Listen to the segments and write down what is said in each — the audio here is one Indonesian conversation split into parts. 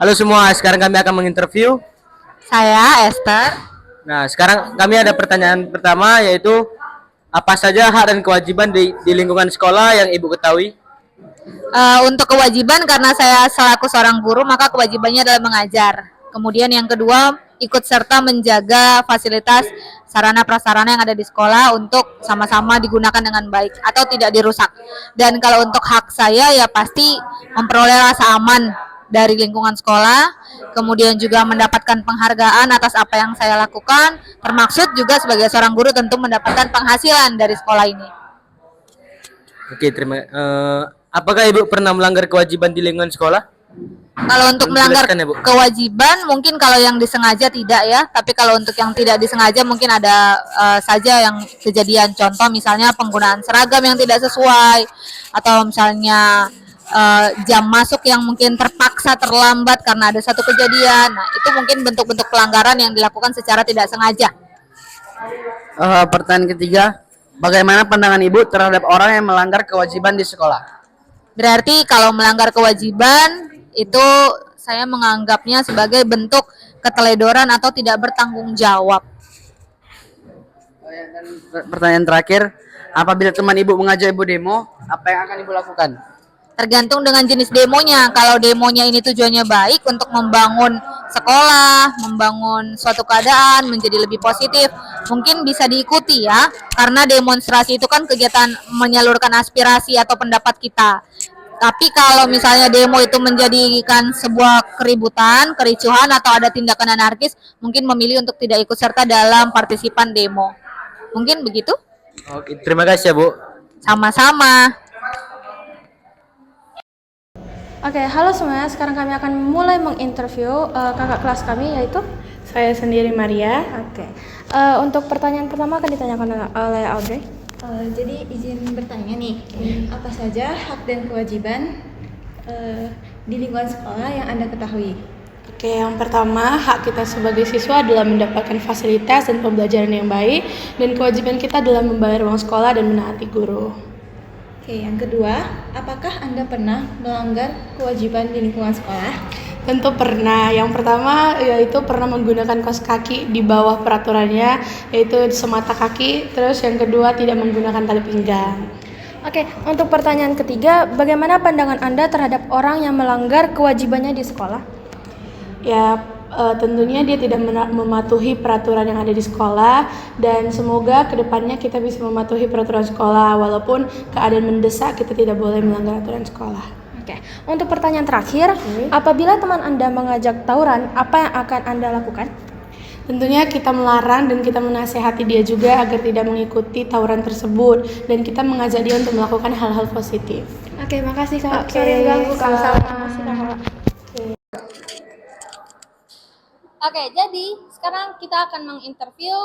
Halo semua, sekarang kami akan menginterview. Saya Esther. Nah, sekarang kami ada pertanyaan pertama yaitu apa saja hak dan kewajiban di lingkungan sekolah yang Ibu ketahui? Untuk kewajiban karena saya selaku seorang guru maka kewajibannya adalah mengajar. Kemudian yang kedua ikut serta menjaga fasilitas sarana prasarana yang ada di sekolah untuk sama-sama digunakan dengan baik atau tidak dirusak. Dan kalau untuk hak saya ya pasti memperoleh rasa aman dari lingkungan sekolah, kemudian juga mendapatkan penghargaan atas apa yang saya lakukan, termaksud juga sebagai seorang guru tentu mendapatkan penghasilan dari sekolah ini. Oke, apakah Ibu pernah melanggar kewajiban di lingkungan sekolah? Kalau untuk Tolong melanggar jelaskan ya, Bu. kewajiban, mungkin kalau yang disengaja tidak ya. Tapi kalau untuk yang tidak disengaja, mungkin ada saja yang kejadian. Contoh misalnya penggunaan seragam yang tidak sesuai, atau misalnya jam masuk yang mungkin terpaksa terlambat karena ada satu kejadian. Nah, itu mungkin bentuk-bentuk pelanggaran yang dilakukan secara tidak sengaja. Pertanyaan ketiga, bagaimana pandangan Ibu terhadap orang yang melanggar kewajiban di sekolah? Berarti kalau melanggar kewajiban itu saya menganggapnya sebagai bentuk keteledoran atau tidak bertanggung jawab. Dan pertanyaan terakhir, apabila teman Ibu mengajak Ibu demo, apa yang akan Ibu lakukan? Tergantung dengan jenis demonya. Kalau demonya ini tujuannya baik untuk membangun sekolah, membangun suatu keadaan menjadi lebih positif, mungkin bisa diikuti ya. Karena demonstrasi itu kan kegiatan menyalurkan aspirasi atau pendapat kita. Tapi kalau misalnya demo itu menjadikan sebuah keributan, kericuhan atau ada tindakan anarkis, mungkin memilih untuk tidak ikut serta dalam partisipan demo. Mungkin begitu? Oke, terima kasih ya, Bu. Sama-sama. Oke, halo semuanya. Sekarang kami akan mulai menginterview kakak kelas kami, yaitu Saya sendiri Maria. Oke. Untuk pertanyaan pertama akan ditanyakan oleh Audrey. Jadi izin bertanya nih, apa saja hak dan kewajiban di lingkungan sekolah yang Anda ketahui? Oke, yang pertama, hak kita sebagai siswa adalah mendapatkan fasilitas dan pembelajaran yang baik, dan kewajiban kita adalah membayar uang sekolah dan menaati guru. Oke, yang kedua, apakah Anda pernah melanggar kewajiban di lingkungan sekolah? Tentu pernah. Yang pertama yaitu pernah menggunakan kaos kaki di bawah peraturannya, yaitu semata kaki. Terus yang kedua tidak menggunakan tali pinggang. Oke, untuk pertanyaan ketiga, bagaimana pandangan Anda terhadap orang yang melanggar kewajibannya di sekolah? Ya, tentunya dia tidak mematuhi peraturan yang ada di sekolah, dan semoga kedepannya kita bisa mematuhi peraturan sekolah walaupun keadaan mendesak kita tidak boleh melanggar aturan sekolah. Oke, untuk pertanyaan terakhir, apabila teman Anda mengajak tawuran, apa yang akan Anda lakukan? Tentunya kita melarang dan kita menasehati dia juga agar tidak mengikuti tawuran tersebut, dan kita mengajak dia untuk melakukan hal-hal positif. Oke, makasih Kak. Oke, Sorry ganggu Kak. sama-sama. Oke, jadi sekarang kita akan menginterview.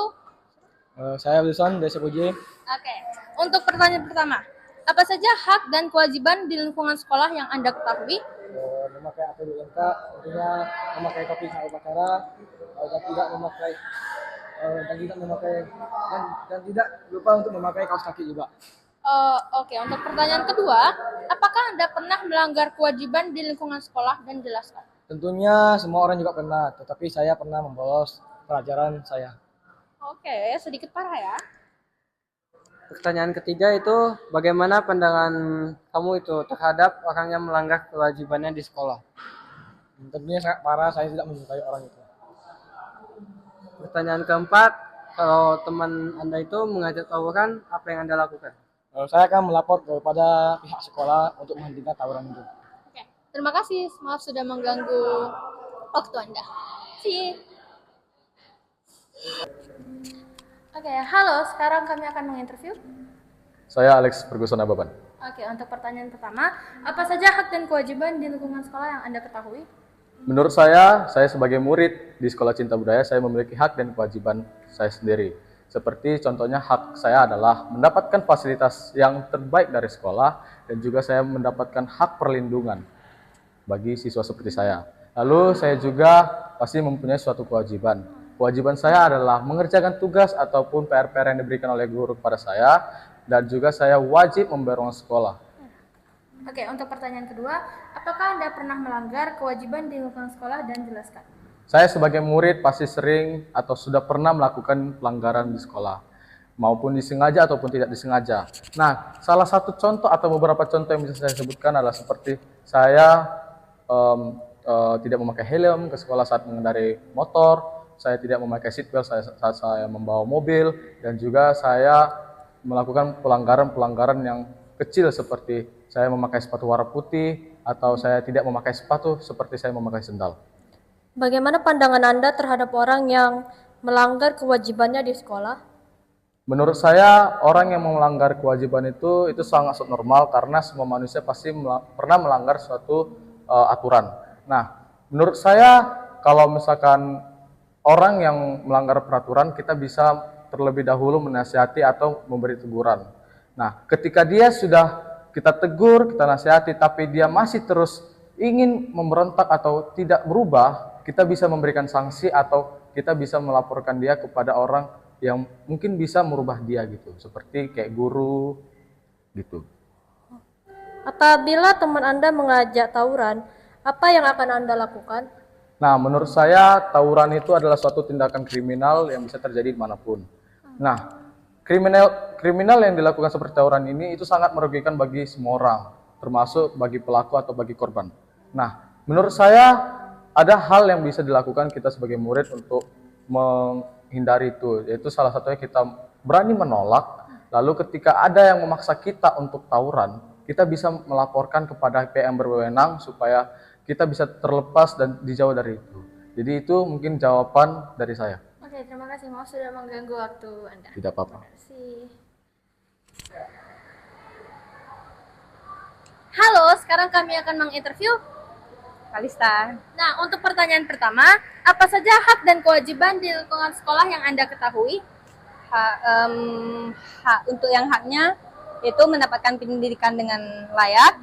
Saya Wilson dari Sepuji. Oke, untuk pertanyaan pertama, apa saja hak dan kewajiban di lingkungan sekolah yang Anda ketahui? Memakai APD lengkap, tentunya memakai topi saat upacara, dan tidak memakai dan tidak lupa untuk memakai kaos kaki juga. Oke, untuk pertanyaan kedua, apakah Anda pernah melanggar kewajiban di lingkungan sekolah dan jelaskan? Tentunya semua orang juga pernah, tetapi saya pernah membolos pelajaran saya. Oke, sedikit parah ya. Pertanyaan ketiga itu, bagaimana pandangan kamu itu terhadap orang yang melanggar kewajibannya di sekolah? Tentunya sangat parah, saya tidak menyukai orang itu. Pertanyaan keempat, kalau teman Anda itu mengajak tawuran, apa yang Anda lakukan? Saya akan melapor kepada pihak sekolah untuk menghentikan tawuran itu. Oke, terima kasih. Maaf sudah mengganggu waktu Anda. See you. Oke, halo. Sekarang kami akan menginterview. Saya Alex Ferguson Ababan. Oke, untuk pertanyaan pertama, apa saja hak dan kewajiban di lingkungan sekolah yang Anda ketahui? Menurut saya sebagai murid di Sekolah Cinta Budaya, saya memiliki hak dan kewajiban saya sendiri. Seperti contohnya hak saya adalah mendapatkan fasilitas yang terbaik dari sekolah, dan juga saya mendapatkan hak perlindungan bagi siswa seperti saya. Lalu saya juga pasti mempunyai suatu kewajiban. Kewajiban saya adalah mengerjakan tugas ataupun PR-PR yang diberikan oleh guru kepada saya, dan juga saya wajib membayar uang sekolah. Oke, untuk pertanyaan kedua, apakah Anda pernah melanggar kewajiban di lingkungan sekolah dan jelaskan? Saya sebagai murid pasti sering atau sudah pernah melakukan pelanggaran di sekolah, maupun disengaja ataupun tidak disengaja. Nah, salah satu contoh atau beberapa contoh yang bisa saya sebutkan adalah seperti saya tidak memakai helm ke sekolah saat mengendarai motor, saya tidak memakai seatbelt saat saya membawa mobil, dan juga saya melakukan pelanggaran-pelanggaran yang kecil seperti saya memakai sepatu warna putih atau saya tidak memakai sepatu seperti saya memakai sendal. Bagaimana pandangan Anda terhadap orang yang melanggar kewajibannya di sekolah? Menurut saya, orang yang melanggar kewajiban itu sangat normal karena semua manusia pasti pernah melanggar suatu aturan. Nah, menurut saya kalau misalkan orang yang melanggar peraturan, kita bisa terlebih dahulu menasihati atau memberi teguran. Nah, ketika dia sudah kita tegur, kita nasihati, tapi dia masih terus ingin memberontak atau tidak berubah, kita bisa memberikan sanksi atau kita bisa melaporkan dia kepada orang yang mungkin bisa merubah dia gitu, seperti kayak guru gitu. Apabila teman Anda mengajak tawuran, apa yang akan Anda lakukan? Nah, menurut saya tawuran itu adalah suatu tindakan kriminal yang bisa terjadi dimanapun. Nah, kriminal yang dilakukan seperti tawuran ini itu sangat merugikan bagi semua orang, termasuk bagi pelaku atau bagi korban. Nah, menurut saya ada hal yang bisa dilakukan kita sebagai murid untuk menghindari itu, yaitu salah satunya kita berani menolak. Lalu ketika ada yang memaksa kita untuk tawuran, kita bisa melaporkan kepada pihak yang berwenang supaya kita bisa terlepas dan dijauh dari itu. Jadi itu mungkin jawaban dari saya. Oke, terima kasih. Maaf sudah mengganggu waktu Anda. Tidak apa-apa. Terima kasih. Halo, sekarang kami akan menginterview Kalista. Nah, untuk pertanyaan pertama, apa saja hak dan kewajiban di lingkungan sekolah yang Anda ketahui? Untuk yang haknya yaitu mendapatkan pendidikan dengan layak,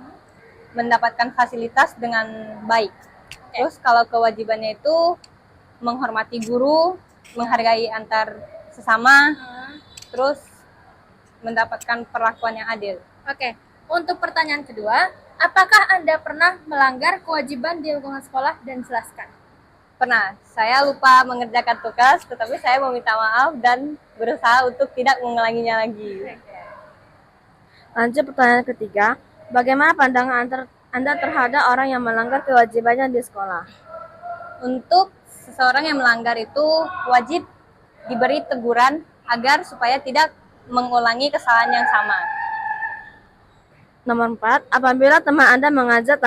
mendapatkan fasilitas dengan baik. Terus kalau kewajibannya itu menghormati guru, menghargai antar sesama, terus mendapatkan perlakuan yang adil. Oke, untuk pertanyaan kedua, apakah Anda pernah melanggar kewajiban di lingkungan sekolah dan jelaskan? Pernah, saya lupa mengerjakan tugas, tetapi saya meminta maaf dan berusaha untuk tidak mengulanginya lagi. Lanjut pertanyaan ketiga, bagaimana pandangan Anda terhadap orang yang melanggar kewajibannya di sekolah? Untuk seseorang yang melanggar itu wajib diberi teguran agar supaya tidak mengulangi kesalahan yang sama. Nomor 4, apabila teman Anda mengajak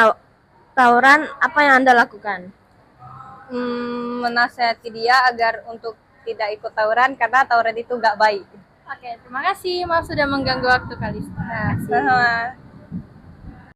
tawuran, apa yang Anda lakukan? Menasihati dia agar untuk tidak ikut tawuran karena tawuran itu gak baik. Oke, terima kasih. Maaf sudah mengganggu waktu Kalista. Sama.